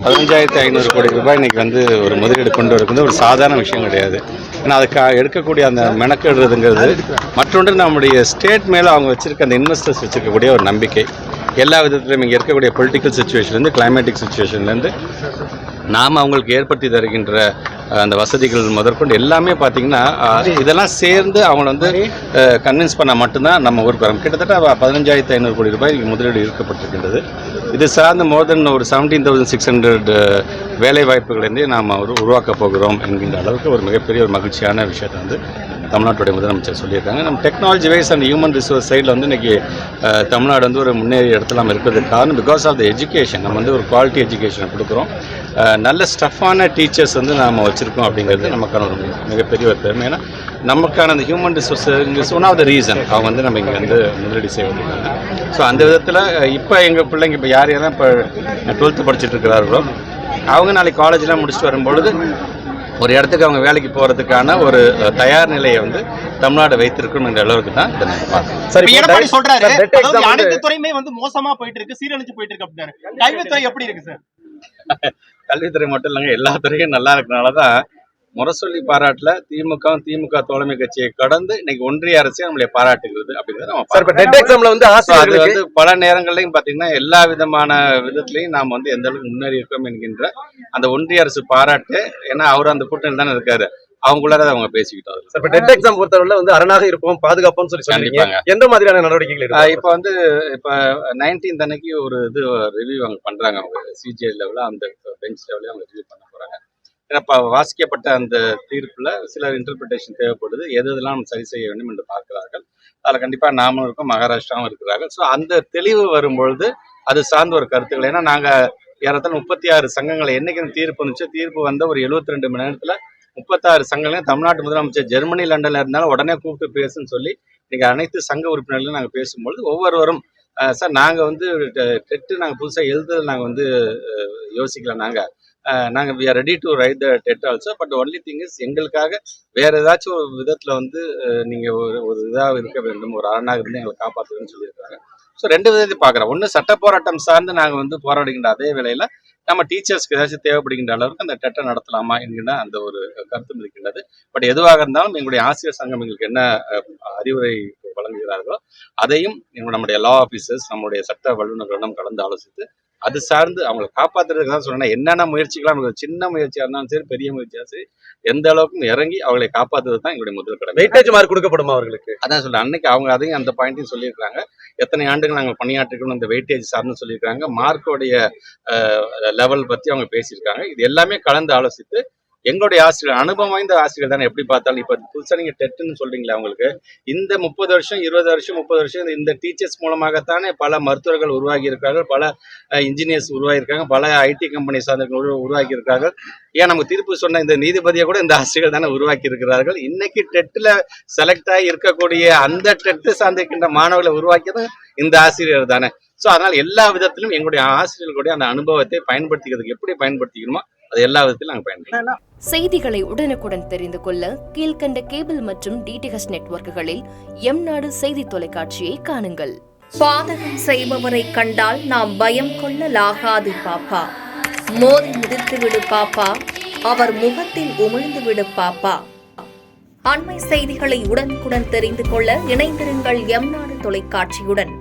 15,500 கோடி ரூபாய் இன்னைக்கு வந்து ஒரு முதலீடு கொண்டு வருவது ஒரு சாதாரண விஷயம் கிடையாது. ஏன்னா அதுக்கு எடுக்கக்கூடிய அந்த மெனக்கெடுறதுங்கிறது மற்றொன்று நம்முடைய ஸ்டேட் மேலே அவங்க வச்சிருக்க அந்த இன்வெஸ்டர்ஸ் வச்சிருக்கக்கூடிய ஒரு நம்பிக்கை. எல்லா விதத்திலும் இங்கே இருக்கக்கூடிய பொலிட்டிக்கல் சுச்சுவேஷன்லேருந்து கிளைமேட்டிக் சுச்சுவேஷன்லேருந்து நாம் அவங்களுக்கு ஏற்படுத்தி தருகின்ற அந்த வசதிகள் முதற்கொண்டு எல்லாமே பார்த்திங்கன்னா இதெல்லாம் சேர்ந்து அவங்கள வந்து கன்வின்ஸ் பண்ணால் மட்டும்தான் நம்ம ஊருக்கு வரோம். கிட்டத்தட்ட 15,500 கோடி ரூபாய் முதலீடு ஈர்க்கப்பட்டிருக்கின்றது. இது சார்ந்த மோர் தென் ஒரு 17,600 வேலை வாய்ப்புகளிலிருந்து நாம் உருவாக்கப் போகிறோம் என்கின்ற அளவுக்கு ஒரு மிகப்பெரிய ஒரு மகிழ்ச்சியான விஷயத்தை வந்து தமிழ்நாட்டுடைய முதலமைச்சர் சொல்லியிருக்காங்க. நம்ம technology wise and human resource சைடில் வந்து இன்றைக்கி தமிழ்நாடு வந்து ஒரு முன்னேறிய இடத்துல நம்ம இருக்கிறதுக்கு காரணம் பிகாஸ் ஆஃப் த எஜுகேஷன். நம்ம வந்து ஒரு குவாலிட்டி எஜுகேஷனை கொடுக்குறோம். நல்ல ஸ்டஃப்பான டீச்சர்ஸ் வந்து நாம் வச்சுருக்கோம் அப்படிங்கிறது நமக்கான ஒரு மிகப்பெரிய ஒரு பெருமை. ஏன்னா நமக்கான அந்த human resource is one of the reason அவங்க வந்து நம்ம இங்கே வந்து முதலீடு செய்வதற்கான. ஸோ அந்த விதத்தில் இப்போ எங்கள் பிள்ளைங்க இப்போ யார் யாரெல்லாம் இப்போ 12th படிச்சுட்டு இருக்கிறார்களோ அவங்க நாளைக்கு காலேஜெலாம் முடிச்சுட்டு வரும்பொழுது ஒரு இடத்துக்கு அவங்க வேலைக்கு போகிறதுக்கான ஒரு தயார் நிலையை வந்து தமிழ்நாடு வைத்திருக்கணுங்கிற அளவுக்கு தான் இதை நாங்கள் பார்க்கணும். சரி, எடப்பாடி சொல்றாரு அனைத்து துறையுமே வந்து மோசமா போயிட்டு இருக்கு, சீரழிச்சு போயிட்டு இருக்கு அப்படின்னாரு. கல்வித்துறை எப்படி இருக்கு சார்? கல்வித்துறை மட்டும் இல்லைங்க, எல்லா துறையும் நல்லா இருக்கிறனால தான் முரசொல்லி பாராட்டுல திமுக தோழமை கட்சியை கடந்து இன்னைக்கு ஒன்றிய அரசே நம்மளை பாராட்டுகிறது அப்படிங்கிறது அது வந்து பல நேரங்கள்லையும் பாத்தீங்கன்னா எல்லா விதமான விதத்திலையும் நாம் வந்து எந்த அளவுக்கு முன்னேறி இருக்கோம் என்கின்ற அந்த ஒன்றிய அரசு பாராட்டு. ஏன்னா அவர் அந்த கூட்டணியில் தானே இருக்காரு, அவங்கள அவங்க பேசிக்கிட்டோம். டெட் எக்ஸாம் பொறுத்தவரை வந்து அரணாக இருப்போம், பாதுகாப்போம்னு சொல்லி சொல்லிருக்காங்க. எந்த மாதிரியான நடவடிக்கைகள் இப்ப வந்து இப்ப 19th அன்னைக்கு ஒரு இது ரிவ்யூ அவங்க பண்றாங்க. அவங்க சிஜிஐ லெவலில் அந்த பெஞ்ச் லெவலில் அவங்க ரிவ்யூ பண்ண போறாங்க. ஏன்னா வாசிக்கப்பட்ட அந்த தீர்ப்புல சில இன்டர்பிரிட்டேஷன் தேவைப்படுது, எதெல்லாம் சரி செய்ய வேண்டும் என்று பார்க்கிறார்கள். அதில் கண்டிப்பா நாமும் இருக்கோம், மகாராஷ்டிராவும் இருக்கிறார்கள். ஸோ அந்த தெளிவு வரும்பொழுது அது சார்ந்த ஒரு கருத்துக்கள். ஏன்னா நாங்க ஏறத்தாழ 36 சங்கங்களை என்னைக்கு தீர்ப்பு வந்துச்சு, தீர்ப்பு வந்த ஒரு 72 மணி நேரத்துல 36 சங்கங்களையும் தமிழ்நாட்டு முதலமைச்சர் ஜெர்மனி லண்டன்ல இருந்தாலும் உடனே கூப்பிட்டு பேசுன்னு சொல்லி இன்னைக்கு அனைத்து சங்க உறுப்பினர்களும் நாங்கள் பேசும்பொழுது ஒவ்வொருவரும் சார் நாங்கள் வந்து டெட்டு நாங்கள் புதுசாக எழுதுறது நாங்கள் வந்து யோசிக்கல, நாங்கள் we are ready to write the டெட் also, but only thing is எங்களுக்காக வேற ஏதாச்சும் ஒரு விதத்தில் வந்து நீங்கள் ஒரு இதாக இருக்க வேண்டும், ஒரு அரணாக இருந்து எங்களை காப்பாற்றுன்னு சொல்லியிருக்காங்க. ஸோ 2 விதத்தை பார்க்குறோம். ஒன்று சட்ட போராட்டம் சார்ந்து நாங்கள் வந்து போராடுகின்ற அதே வேளையில் நம்ம டீச்சர்ஸ்க்கு ஏதாச்சும் தேவைப்படுகின்ற அளவுக்கு அந்த டெட்டை நடத்தலாமா என்கிற அந்த ஒரு கருத்தும் இருக்கின்றது. பட் எதுவாக இருந்தாலும் எங்களுடைய ஆசிரியர் சங்கம் எங்களுக்கு என்ன அறிவுரை வழங்குகிறார்களோ அதையும் நம்முடைய லா ஆஃபீஸர்ஸ் நம்முடைய சட்ட வல்லுநர்களிடம் கலந்து ஆலோசித்து அது சார்ந்து அவங்களை காப்பாற்றுறதுக்கு தான் சொல்றேன். என்னென்ன முயற்சிகளாம் சின்ன முயற்சியாக இருந்தாலும் சரி, பெரிய முயற்சியாக சரி, எந்த அளவுக்கும் இறங்கி அவங்களை காப்பாற்றுறது தான் எங்களுடைய முதல் கடமை. வெயிட்டேஜ் மார்க் கொடுக்கப்படும் அவர்களுக்கு, அதான் சொல்றேன். அன்னைக்கு அவங்க அதையும் அந்த பாயிண்ட்டையும் சொல்லியிருக்காங்க. எத்தனை ஆண்டுகள் நாங்கள் பணியாற்றிக்கணும் இந்த வெயிட்டேஜ் சார்ந்து சொல்லியிருக்காங்க. மார்க்கோடைய லெவல் பற்றி அவங்க பேசியிருக்காங்க. இது எல்லாமே கலந்து ஆலோசித்து எங்களுடைய ஆசிரியர் அனுபவம் வாய்ந்த ஆசிரியர் தானே எப்படி பார்த்தாலும் இப்போ புதுசாக நீங்கள் டெட்டுன்னு சொல்றீங்களா, அவங்களுக்கு இந்த 30 வருஷம் 20 வருஷம் 30 வருஷம் இந்த டீச்சர்ஸ் மூலமாகத்தானே பல மருத்துவர்கள் உருவாகி இருக்கார்கள், பல இன்ஜினியர்ஸ் உருவாகியிருக்காங்க, பல ஐடி கம்பெனி சார்ந்தவர்கள் உருவாக்கி இருக்கார்கள். ஏன் நமக்கு தீர்ப்பு சொன்ன இந்த நீதிபதியை கூட இந்த ஆசிரியர்கள் தானே உருவாக்கி இருக்கிறார்கள். இன்னைக்கு டெட்டில் செலக்ட் ஆகி இருக்கக்கூடிய அந்த டெட்டு சார்ந்திருக்கின்ற மாணவர்களை உருவாக்கியது இந்த ஆசிரியர் தானே. ஸோ அதனால் எல்லா விதத்திலும் எங்களுடைய ஆசிரியர்களுடைய அந்த அனுபவத்தை பயன்படுத்திக்கிறதுக்கு எப்படி பயன்படுத்திக்கணுமோ அது எல்லா விதத்திலும் நாங்கள் பயன்படுத்தலாம். செய்திகளை உடனுக்குடன் தெரிந்து கொள்ள கீழ்கண்ட கேபிள் மற்றும் டிடிஹெச் நெட்வொர்க்குகளில் எம்நாடு செய்தி தொலைக்காட்சியை காணுங்கள். பாதகம் செய்பவரை கண்டால் நாம் பயம் கொள்ளலாகாது பாப்பா, மோதி மிதித்து விடு பாப்பா, அவர் முகத்தில் உமிழ்ந்து விடு பாப்பா. அண்மை செய்திகளை உடனுக்குடன் தெரிந்து கொள்ள இணைந்திருங்கள் எம்நாடு தொலைக்காட்சியுடன்.